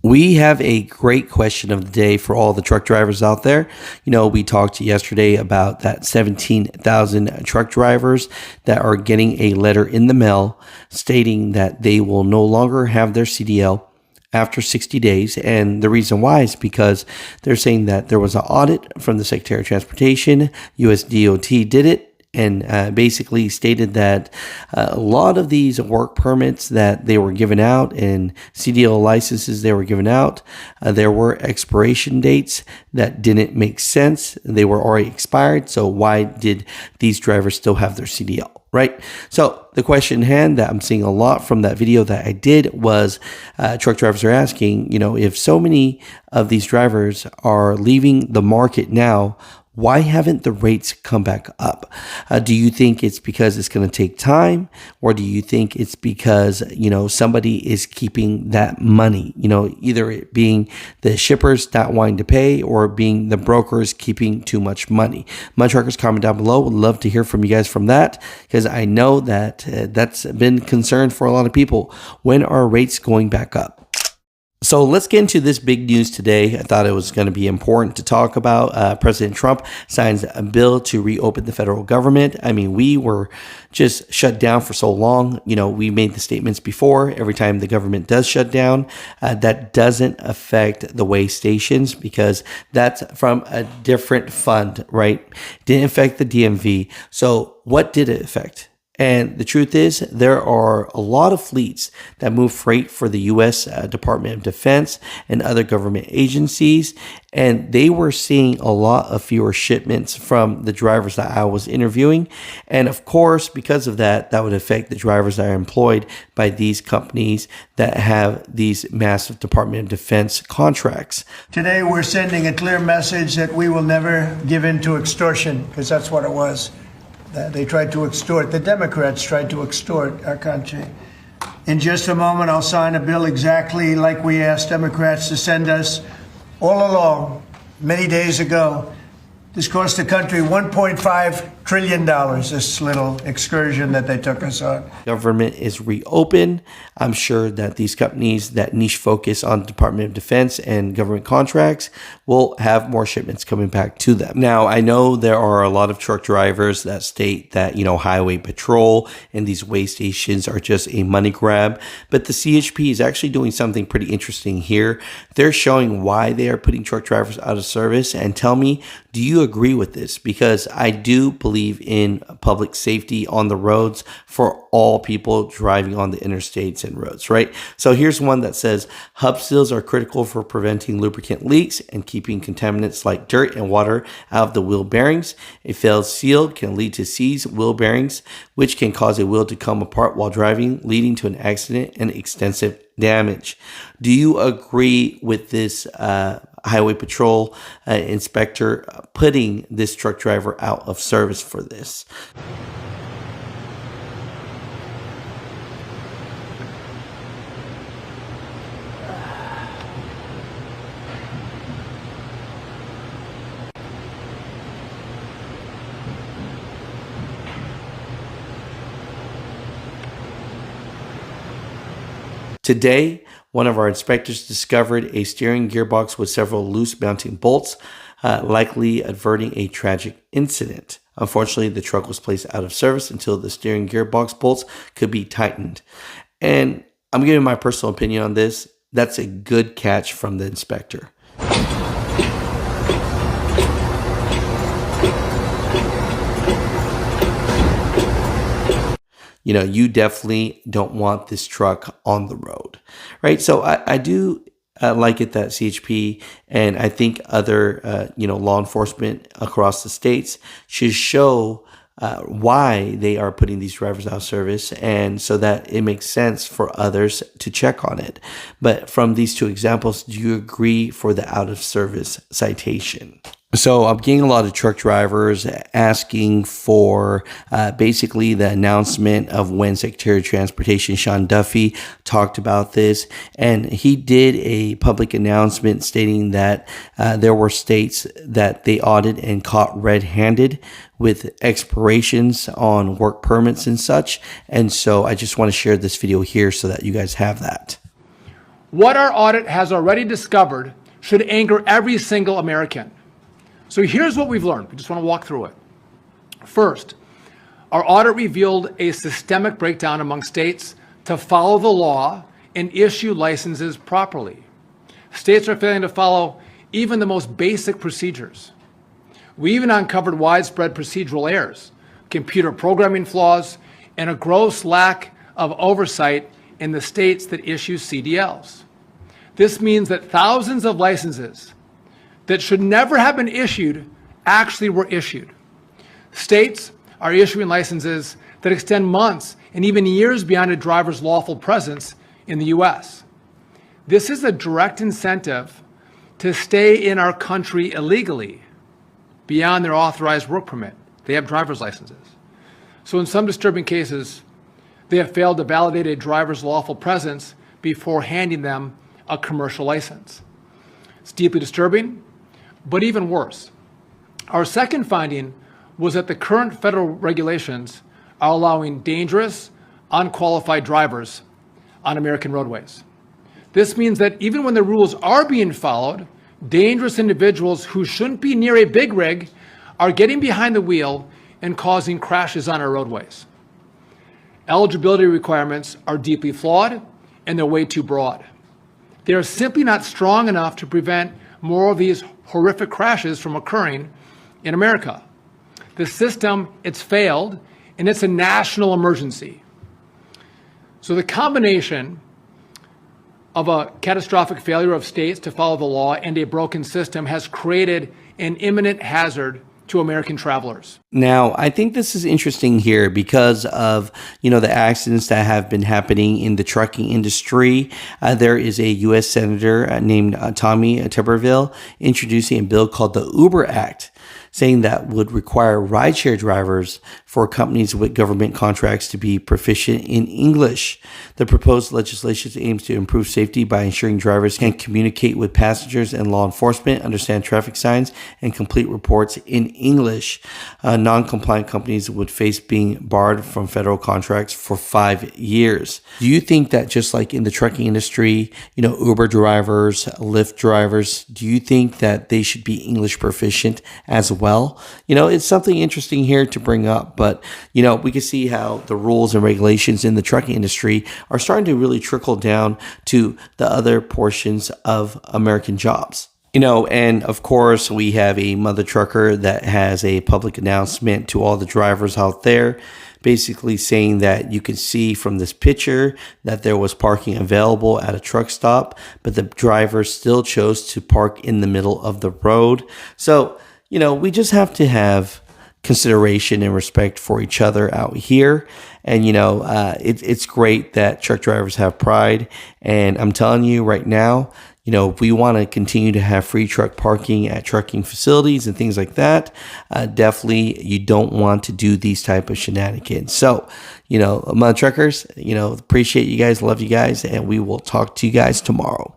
We have a great question of the day for all the truck drivers out there. We talked yesterday about that 17,000 truck drivers that are getting a letter in the mail stating that they will no longer have their CDL after 60 days. And the reason why is because they're saying that there was an audit from the Secretary of Transportation. US DOT did it. And basically stated that a lot of these work permits that they were given out and CDL licenses they were given out, there were expiration dates that didn't make sense. They were already expired. So why did these drivers still have their CDL, right? So the question in hand that I'm seeing a lot from that video that I did was truck drivers are asking, if so many of these drivers are leaving the market now, why haven't the rates come back up? Do you think it's because it's going to take time, or do you think it's because, somebody is keeping that money, either it being the shippers not wanting to pay or being the brokers keeping too much money? My truckers, comment down below. Would love to hear from you guys from that, because I know that that's been concern for a lot of people. When are rates going back up? So let's get into this big news today. I thought it was going to be important to talk about. President Trump signs a bill to reopen the federal government. I mean, we were just shut down for so long. We made the statements before. Every time the government does shut down, that doesn't affect the way stations, because that's from a different fund, right? Didn't affect the DMV. So what did it affect? And the truth is, there are a lot of fleets that move freight for the U.S. Department of Defense and other government agencies, and they were seeing a lot of fewer shipments from the drivers that I was interviewing. And of course, because of that, that would affect the drivers that are employed by these companies that have these massive Department of Defense contracts. Today, we're sending a clear message that we will never give in to extortion, because that's what it was. They tried to extort, the Democrats tried to extort our country. In just a moment, I'll sign a bill exactly like we asked Democrats to send us all along, many days ago. This cost the country $1.5 trillion, this little excursion that they took us on. Government is reopened. I'm sure that these companies that niche focus on Department of Defense and government contracts will have more shipments coming back to them. Now, I know there are a lot of truck drivers that state that, highway patrol and these way stations are just a money grab, but the CHP is actually doing something pretty interesting here. They're showing why they are putting truck drivers out of service. And tell me, do you agree with this? Because I do believe in public safety on the roads for all people driving on the interstates and roads, right? So here's one that says hub seals are critical for preventing lubricant leaks and keeping contaminants like dirt and water out of the wheel bearings. A failed seal can lead to seized wheel bearings, which can cause a wheel to come apart while driving, leading to an accident and extensive damage. Do you agree with this highway patrol inspector putting this truck driver out of service for this? Today, one of our inspectors discovered a steering gearbox with several loose mounting bolts, likely averting a tragic incident. Unfortunately, the truck was placed out of service until the steering gearbox bolts could be tightened. And I'm giving my personal opinion on this. That's a good catch from the inspector. You definitely don't want this truck on the road, right? So I do like it that CHP and I think other, law enforcement across the states should show why they are putting these drivers out of service, and so that it makes sense for others to check on it. But from these two examples, do you agree for the out of service citation? So I'm getting a lot of truck drivers asking for basically the announcement of when Secretary of Transportation Sean Duffy talked about this. And he did a public announcement stating that there were states that they audited and caught red-handed with expirations on work permits and such. And so I just want to share this video here so that you guys have that. What our audit has already discovered should anger every single American. So here's what we've learned. We just want to walk through it. First, our audit revealed a systemic breakdown among states to follow the law and issue licenses properly. States are failing to follow even the most basic procedures. We even uncovered widespread procedural errors, computer programming flaws, and a gross lack of oversight in the states that issue CDLs. This means that thousands of licenses that should never have been issued actually were issued. States are issuing licenses that extend months and even years beyond a driver's lawful presence in the U.S. This is a direct incentive to stay in our country illegally beyond their authorized work permit. They have driver's licenses. So in some disturbing cases, they have failed to validate a driver's lawful presence before handing them a commercial license. It's deeply disturbing, but even worse. Our second finding was that the current federal regulations are allowing dangerous, unqualified drivers on American roadways. This means that even when the rules are being followed, dangerous individuals who shouldn't be near a big rig are getting behind the wheel and causing crashes on our roadways. Eligibility requirements are deeply flawed and they're way too broad. They are simply not strong enough to prevent more of these horrific crashes from occurring in America. The system, it's failed, and it's a national emergency. So the combination of a catastrophic failure of states to follow the law and a broken system has created an imminent hazard to American travelers. Now, I think this is interesting here because of, the accidents that have been happening in the trucking industry. There is a U.S. Senator named Tommy Tuberville introducing a bill called the Uber Act, saying that would require rideshare drivers for companies with government contracts to be proficient in English. The proposed legislation aims to improve safety by ensuring drivers can communicate with passengers and law enforcement, understand traffic signs, and complete reports in English. Non-compliant companies would face being barred from federal contracts for 5 years. Do you think that just like in the trucking industry, Uber drivers, Lyft drivers, do you think that they should be English proficient as well? It's something interesting here to bring up, but we can see how the rules and regulations in the trucking industry are starting to really trickle down to the other portions of American jobs. And of course, we have a mother trucker that has a public announcement to all the drivers out there, basically saying that you can see from this picture that there was parking available at a truck stop, but the driver still chose to park in the middle of the road. So, we just have to have consideration and respect for each other out here. And, it's great that truck drivers have pride. And I'm telling you right now, if we want to continue to have free truck parking at trucking facilities and things like that, definitely you don't want to do these type of shenanigans. So, my truckers, appreciate you guys, love you guys, and we will talk to you guys tomorrow.